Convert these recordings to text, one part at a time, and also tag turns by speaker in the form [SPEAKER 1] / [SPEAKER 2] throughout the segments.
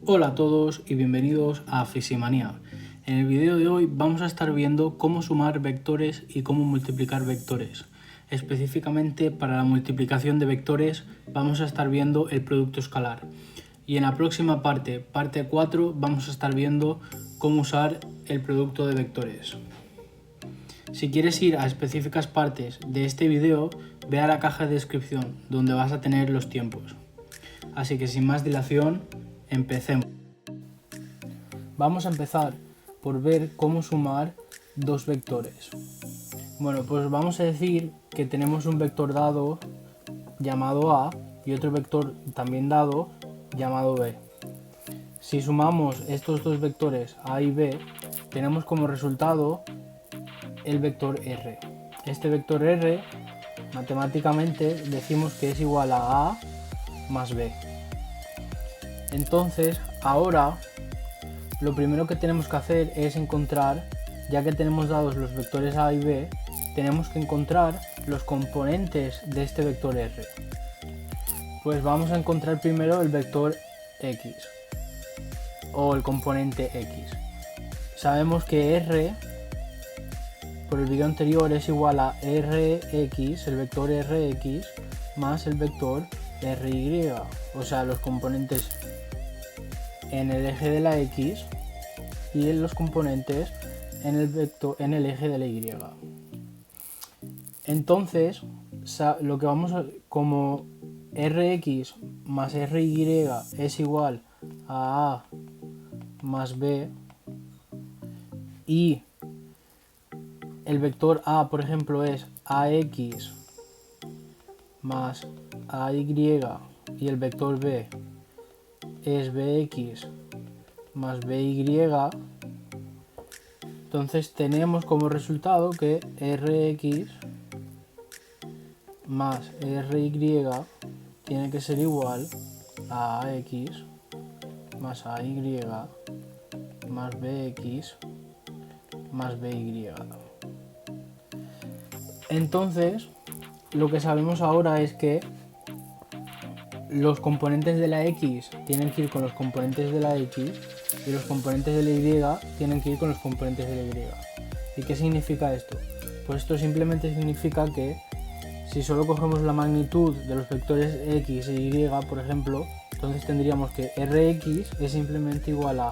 [SPEAKER 1] Hola a todos y bienvenidos a Fisimanía. En el vídeo de hoy vamos a estar viendo cómo sumar vectores y cómo multiplicar vectores. Específicamente para la multiplicación de vectores vamos a estar viendo el producto escalar. Y en la próxima parte 4, vamos a estar viendo cómo usar el producto de vectores. Si quieres ir a específicas partes de este vídeo, ve a la caja de descripción donde vas a tener los tiempos. Así que sin más dilación, empecemos. Vamos a empezar por ver cómo sumar dos vectores. Bueno, pues vamos a decir que tenemos un vector dado llamado A y otro vector también dado llamado B. Si sumamos estos dos vectores A y B, tenemos como resultado el vector R. Este vector R, matemáticamente, decimos que es igual a A más B. Entonces, ahora, lo primero que tenemos que hacer es encontrar, ya que tenemos dados los vectores A y B, tenemos que encontrar los componentes de este vector R. Pues vamos a encontrar primero el vector X, o el componente X. Sabemos que R, por el vídeo anterior, es igual a Rx, el vector Rx, más el vector Ry, o sea, los componentes en el eje de la X y en los componentes en el eje de la Y. Entonces, lo que vamos a, como Rx más Ry es igual a A más B y el vector A, por ejemplo, es AX más AY y el vector B es Bx más By, entonces tenemos como resultado que Rx más Ry tiene que ser igual a Ax más Ay más Bx más By. Entonces, lo que sabemos ahora es que los componentes de la X tienen que ir con los componentes de la X y los componentes de la Y tienen que ir con los componentes de la Y. ¿Y qué significa esto? Pues esto simplemente significa que si solo cogemos la magnitud de los vectores X e Y, por ejemplo, entonces tendríamos que Rx es simplemente igual a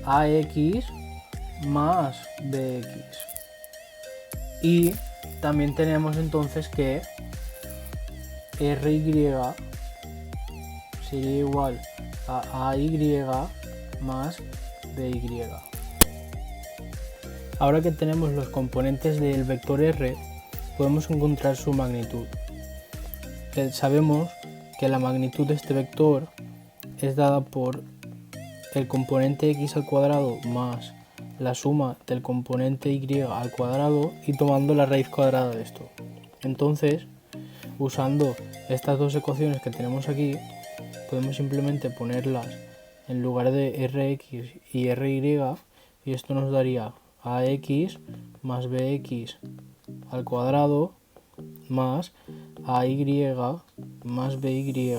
[SPEAKER 1] Ax más Bx. Y también tenemos entonces que Ry sería igual a Ay más By. Ahora que tenemos los componentes del vector R, podemos encontrar su magnitud. Sabemos que la magnitud de este vector es dada por el componente x al cuadrado más la suma del componente y al cuadrado y tomando la raíz cuadrada de esto. Entonces, usando estas dos ecuaciones que tenemos aquí, podemos simplemente ponerlas en lugar de Rx y Ry y esto nos daría Ax más Bx al cuadrado más Ay más By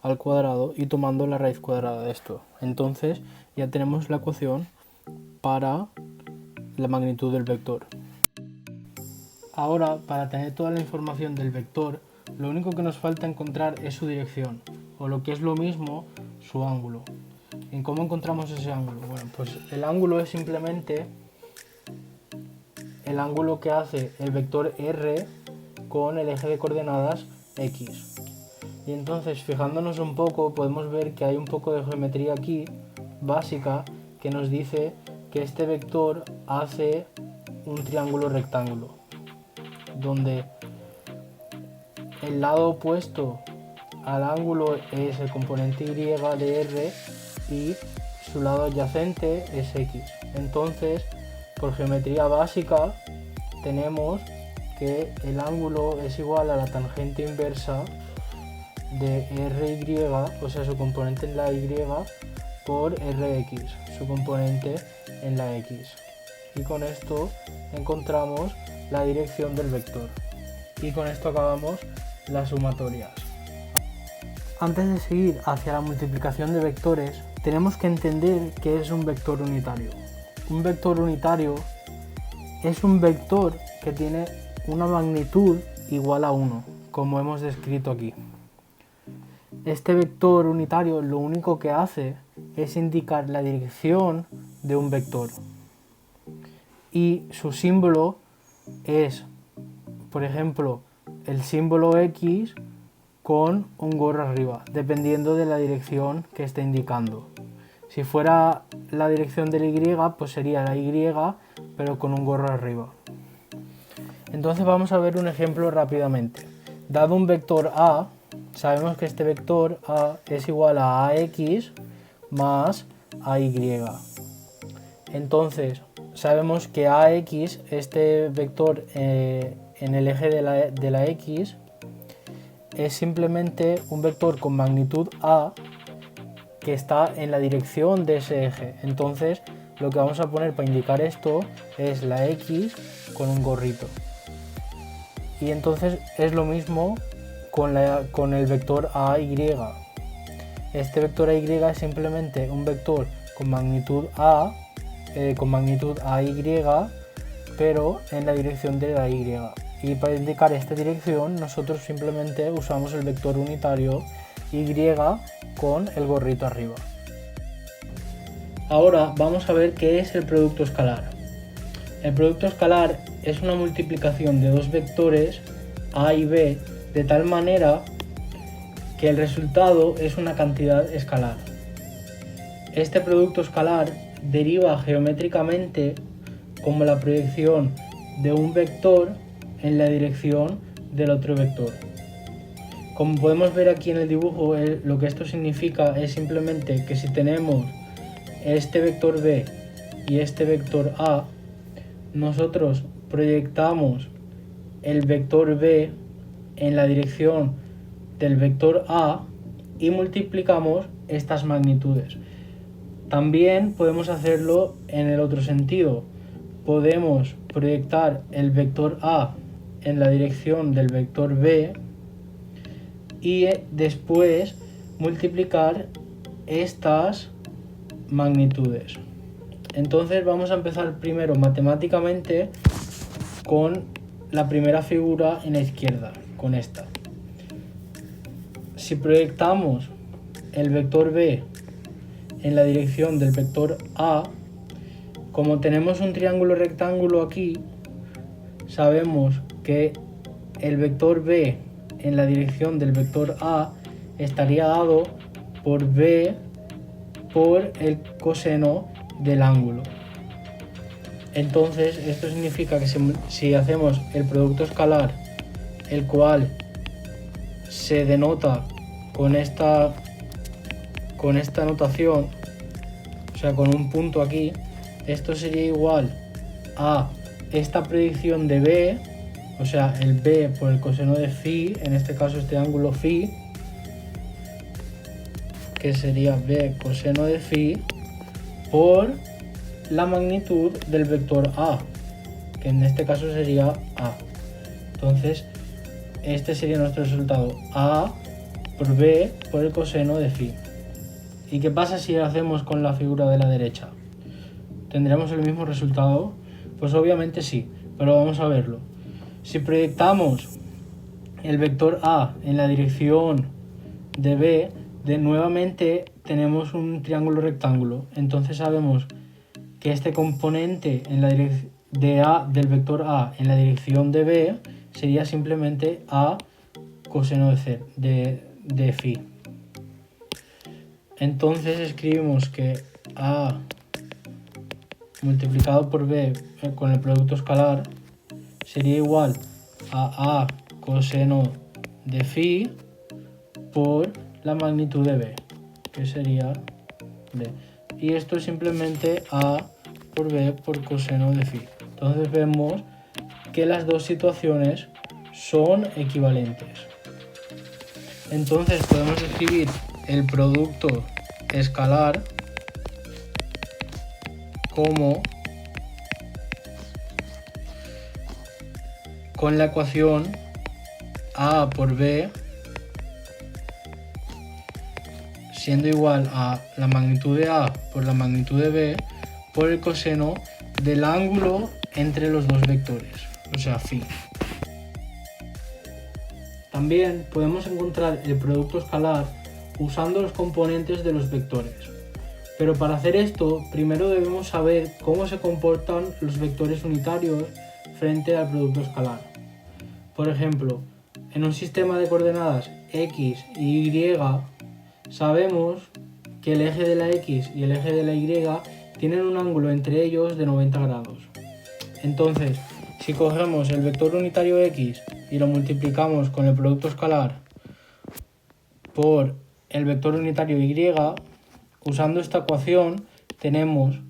[SPEAKER 1] al cuadrado y tomando la raíz cuadrada de esto. Entonces ya tenemos la ecuación para la magnitud del vector. Ahora, para tener toda la información del vector, lo único que nos falta encontrar es su dirección, o lo que es lo mismo, su ángulo. ¿En cómo encontramos ese ángulo? Bueno, pues el ángulo es simplemente el ángulo que hace el vector R con el eje de coordenadas X. Y entonces, fijándonos un poco, podemos ver que hay un poco de geometría aquí, básica, que nos dice que este vector hace un triángulo rectángulo, donde el lado opuesto al ángulo es el componente Y de R y su lado adyacente es X. Entonces, por geometría básica, tenemos que el ángulo es igual a la tangente inversa de Ry, o sea, su componente en la Y, por Rx, su componente en la X. Y con esto encontramos la dirección del vector. Y con esto acabamos las sumatorias. Antes de seguir hacia la multiplicación de vectores, tenemos que entender qué es un vector unitario. Un vector unitario es un vector que tiene una magnitud igual a 1, como hemos descrito aquí. Este vector unitario lo único que hace es indicar la dirección de un vector. Y su símbolo es, por ejemplo, el símbolo X con un gorro arriba, dependiendo de la dirección que esté indicando. Si fuera la dirección de la Y, pues sería la Y, pero con un gorro arriba. Entonces vamos a ver un ejemplo rápidamente. Dado un vector A, sabemos que este vector A es igual a AX más AY. Entonces, sabemos que AX, este vector en el eje de la X, es simplemente un vector con magnitud A que está en la dirección de ese eje. Entonces, lo que vamos a poner para indicar esto es la X con un gorrito. Y entonces es lo mismo con el vector AY. Este vector AY es simplemente un vector con magnitud A, con magnitud AY, pero en la dirección de la Y. Y para indicar esta dirección nosotros simplemente usamos el vector unitario Y con el gorrito arriba. Ahora vamos a ver qué es el producto escalar. El producto escalar es una multiplicación de dos vectores A y B de tal manera que el resultado es una cantidad escalar. Este producto escalar deriva geométricamente como la proyección de un vector en la dirección del otro vector. Como podemos ver aquí en el dibujo, lo que esto significa es simplemente que si tenemos este vector B y este vector A, nosotros proyectamos el vector B en la dirección del vector A y multiplicamos estas magnitudes. También podemos hacerlo en el otro sentido. Podemos proyectar el vector A en la dirección del vector B y después multiplicar estas magnitudes. Entonces vamos a empezar primero matemáticamente con la primera figura en la izquierda, con esta. Si proyectamos el vector B en la dirección del vector A, como tenemos un triángulo rectángulo aquí, sabemos que el vector B en la dirección del vector A estaría dado por B por el coseno del ángulo. Entonces esto significa que si hacemos el producto escalar, el cual se denota con esta notación, o sea, con un punto aquí, esto sería igual a esta predicción de B, o sea, el B por el coseno de phi, en este caso este ángulo phi, que sería B coseno de phi, por la magnitud del vector A, que en este caso sería A. Entonces, este sería nuestro resultado, A por B por el coseno de phi. ¿Y qué pasa si lo hacemos con la figura de la derecha? ¿Tendremos el mismo resultado? Pues obviamente sí, pero vamos a verlo. Si proyectamos el vector A en la dirección de B, nuevamente tenemos un triángulo rectángulo. Entonces sabemos que este componente en la del vector A en la dirección de B sería simplemente A coseno de phi. Entonces escribimos que A multiplicado por B con el producto escalar sería igual a A coseno de phi por la magnitud de B, que sería B. Y esto es simplemente A por B por coseno de phi. Entonces vemos que las dos situaciones son equivalentes. Entonces podemos escribir el producto escalar como con la ecuación A por B siendo igual a la magnitud de A por la magnitud de B por el coseno del ángulo entre los dos vectores, o sea, phi. También podemos encontrar el producto escalar usando los componentes de los vectores. Pero para hacer esto, primero debemos saber cómo se comportan los vectores unitarios frente al producto escalar. Por ejemplo, en un sistema de coordenadas x y y, sabemos que el eje de la x y el eje de la y tienen un ángulo entre ellos de 90 grados. Entonces, si cogemos el vector unitario x y lo multiplicamos con el producto escalar por el vector unitario y, usando esta ecuación tenemos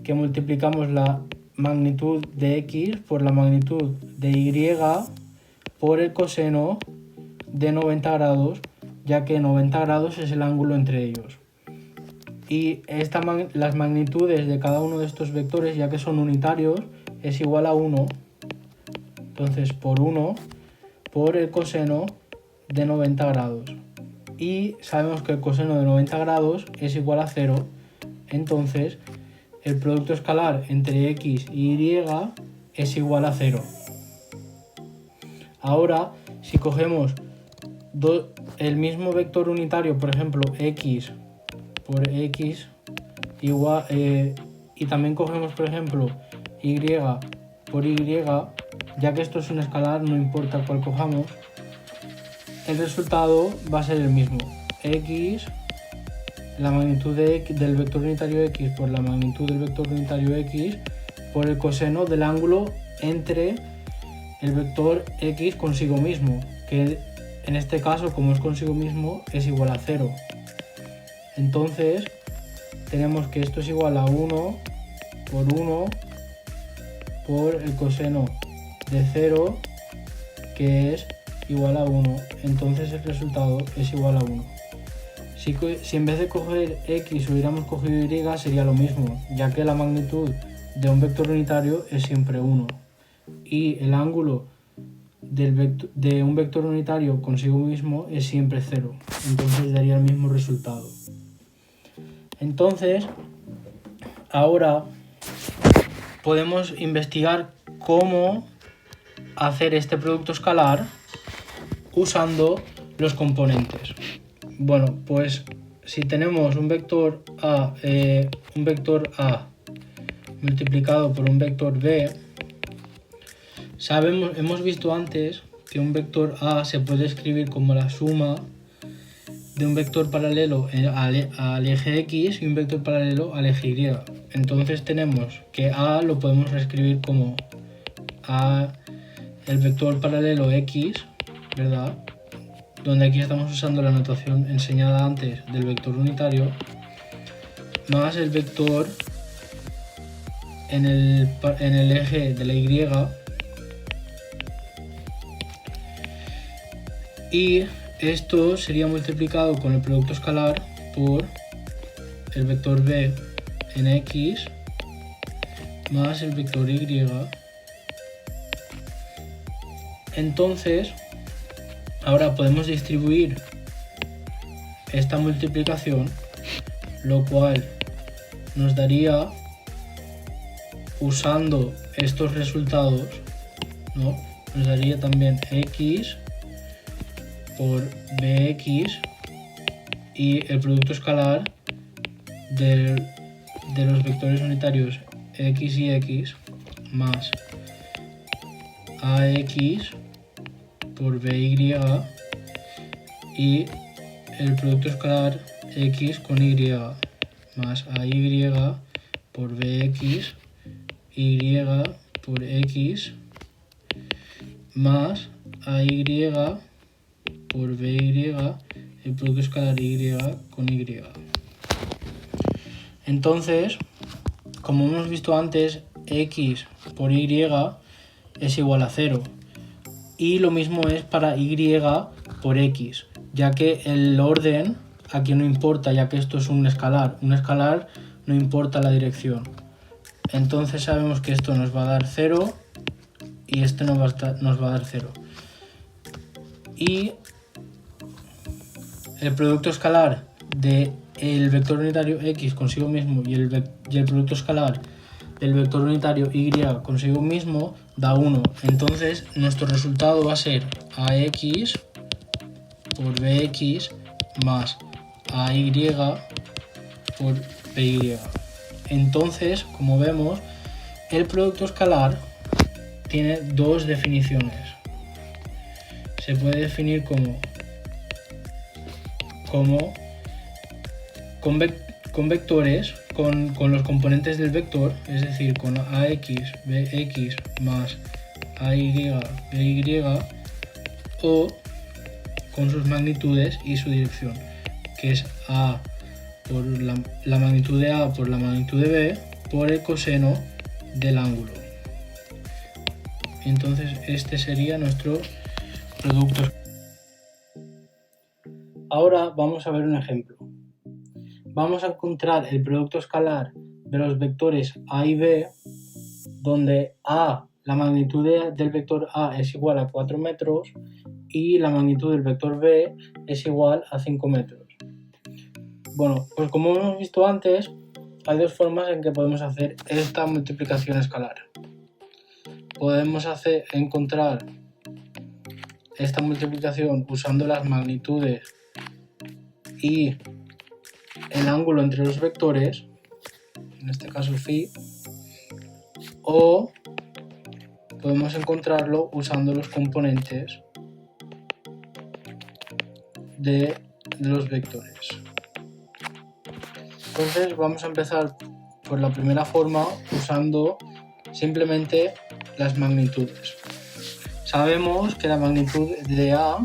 [SPEAKER 1] que multiplicamos la magnitud de x por la magnitud de y por el coseno de 90 grados, ya que 90 grados es el ángulo entre ellos. Y las magnitudes de cada uno de estos vectores, ya que son unitarios, es igual a 1. Entonces, por 1 por el coseno de 90 grados. Y sabemos que el coseno de 90 grados es igual a 0. Entonces, el producto escalar entre x y y es igual a 0. Ahora, si cogemos el mismo vector unitario, por ejemplo, x por x, igual, y también cogemos, por ejemplo, y por y, ya que esto es un escalar, no importa cuál cojamos, el resultado va a ser el mismo. X, la magnitud del vector unitario x por la magnitud del vector unitario x por el coseno del ángulo entre el vector x consigo mismo, que en este caso, como es consigo mismo, es igual a 0. Entonces, tenemos que esto es igual a 1 por 1 por el coseno de 0, que es igual a 1. Entonces el resultado es igual a 1. Si en vez de coger x hubiéramos cogido y, sería lo mismo, ya que la magnitud de un vector unitario es siempre 1. Y el ángulo de un vector unitario consigo mismo es siempre 0. Entonces daría el mismo resultado. Entonces, ahora podemos investigar cómo hacer este producto escalar usando los componentes. Bueno, pues si tenemos un vector A multiplicado por un vector B, hemos visto antes que un vector A se puede escribir como la suma de un vector paralelo al eje X y un vector paralelo al eje Y. Entonces tenemos que A lo podemos reescribir como el vector paralelo X, ¿verdad? Donde aquí estamos usando la notación enseñada antes del vector unitario, más el vector en el eje de la Y, y esto sería multiplicado con el producto escalar por el vector B en X más el vector Y. Entonces, ahora podemos distribuir esta multiplicación, lo cual nos daría, usando estos resultados, ¿no? Nos daría también X por Bx y el producto escalar de los vectores unitarios x y x más ax por by y el producto escalar x con y más ay por bx, y por x más ay por by, el producto escalar y con y. Entonces, como hemos visto antes, x por y es igual a 0. Y lo mismo es para y por x, ya que el orden aquí no importa, ya que esto es un escalar. Un escalar no importa la dirección. Entonces sabemos que esto nos va a dar 0 y este nos va a dar 0. Y el producto escalar del vector unitario x consigo mismo y el producto escalar del vector unitario y consigo mismo da 1. Entonces nuestro resultado va a ser ax por bx más ay por by. Entonces, como vemos, el producto escalar tiene dos definiciones. Se puede definir con vectores, con los componentes del vector, es decir, con ax, bx más ay, by, o con sus magnitudes y su dirección, que es a por la magnitud de a por la magnitud de b por el coseno del ángulo. Entonces este sería nuestro producto. Ahora vamos a ver un ejemplo. Vamos a encontrar el producto escalar de los vectores a y b, donde a, la magnitud del vector a es igual a 4 metros y la magnitud del vector b es igual a 5 metros. Bueno, pues como hemos visto antes, hay dos formas en que podemos hacer esta multiplicación escalar. Podemos encontrar esta multiplicación usando las magnitudes y el ángulo entre los vectores, en este caso phi, o podemos encontrarlo usando los componentes de los vectores. Entonces vamos a empezar por la primera forma usando simplemente las magnitudes. Sabemos que la magnitud de A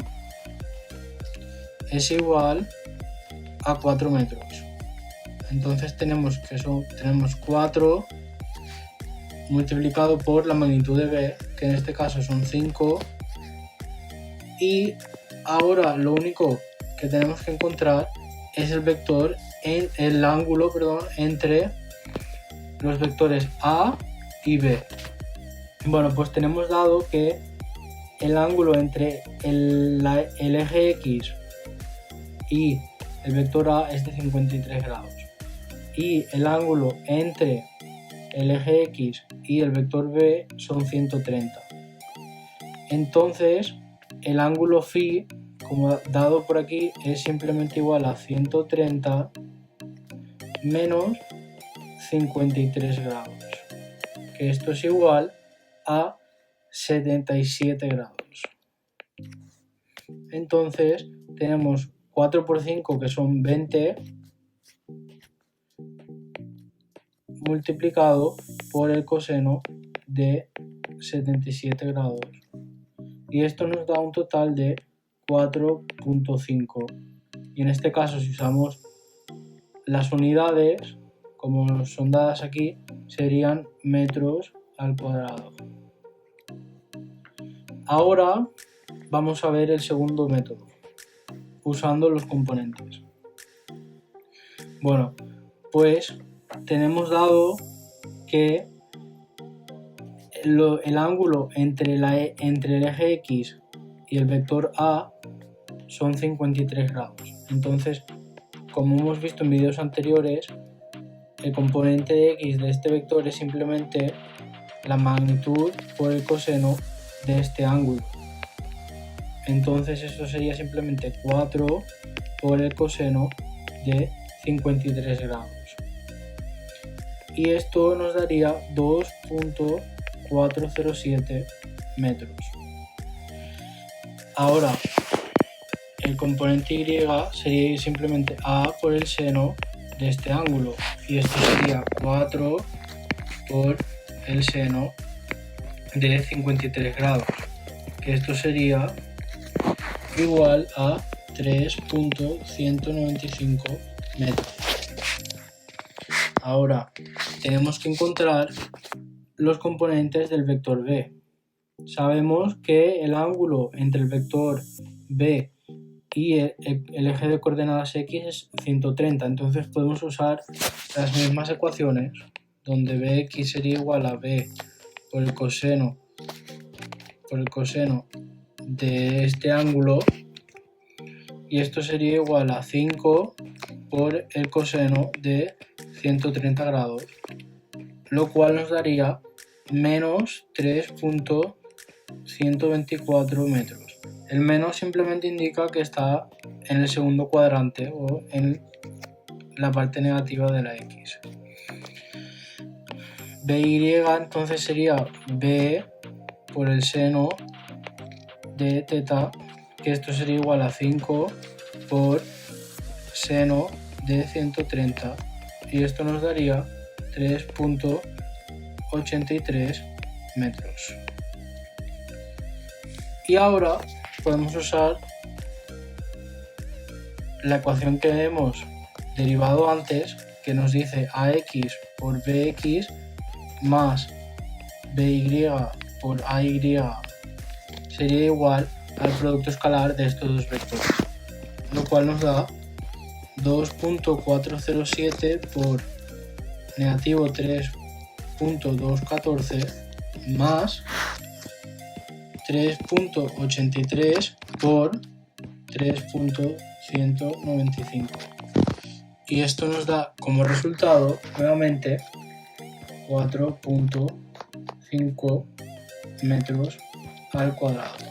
[SPEAKER 1] es igual a 4 metros. Entonces tenemos 4 multiplicado por la magnitud de B, que en este caso son 5. Y ahora lo único que tenemos que encontrar es el ángulo entre los vectores A y B. Bueno, pues tenemos dado que el ángulo entre el eje X y el vector A es de 53 grados y el ángulo entre el eje X y el vector B son 130. Entonces el ángulo phi, como dado por aquí, es simplemente igual a 130 menos 53 grados, que esto es igual a 77 grados. Entonces tenemos 4 por 5, que son 20, multiplicado por el coseno de 77 grados. Y esto nos da un total de 4.5. Y en este caso, si usamos las unidades, como son dadas aquí, serían metros al cuadrado. Ahora vamos a ver el segundo método, usando los componentes. Bueno, pues tenemos dado que el ángulo entre el eje X y el vector A son 53 grados. Entonces, como hemos visto en vídeos anteriores, el componente de X de este vector es simplemente la magnitud por el coseno de este ángulo. Entonces esto sería simplemente 4 por el coseno de 53 grados. Y esto nos daría 2.407 metros. Ahora, el componente Y sería simplemente A por el seno de este ángulo. Y esto sería 4 por el seno de 53 grados. Que esto sería igual a 3.195 metros. Ahora tenemos que encontrar los componentes del vector B. Sabemos que el ángulo entre el vector B y el eje de coordenadas X es 130, entonces podemos usar las mismas ecuaciones, donde Bx sería igual a B por el coseno de este ángulo y esto sería igual a 5 por el coseno de 130 grados, lo cual nos daría menos 3.124 metros. El menos simplemente indica que está en el segundo cuadrante o en la parte negativa de la X. BY entonces sería B por el seno de teta, que esto sería igual a 5 por seno de 130, y esto nos daría 3.83 metros. Y ahora podemos usar la ecuación que hemos derivado antes, que nos dice AX por BX más BY por AY sería igual al producto escalar de estos dos vectores, lo cual nos da 2.407 por negativo 3.214 más 3.83 por 3.195, y esto nos da como resultado nuevamente 4.5 metros al cuadrado.